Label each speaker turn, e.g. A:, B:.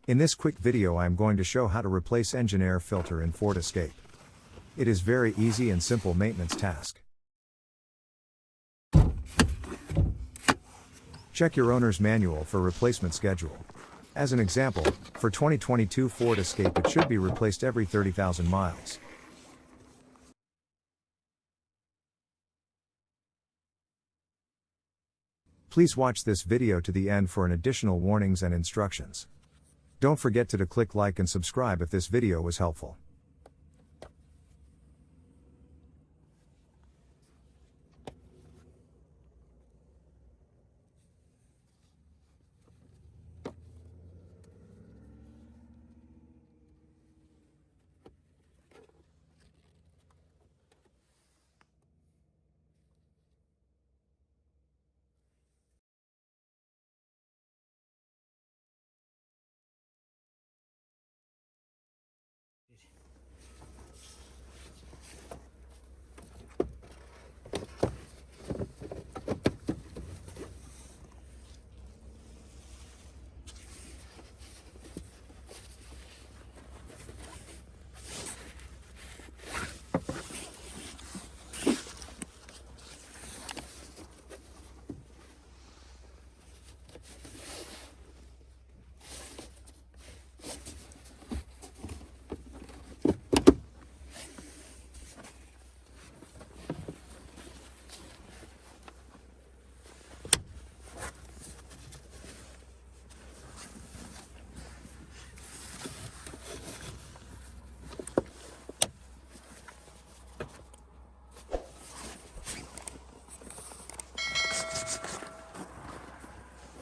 A: In this quick video I am going to show how to replace engine air filter in Ford Escape. It is very easy and simple maintenance task. Check your owner's manual for replacement schedule. As an example, for 2022 Ford Escape it should be replaced every 30,000 miles. Please watch this video to the end for an additional warnings and instructions. Don't forget to click like and subscribe if this video was helpful.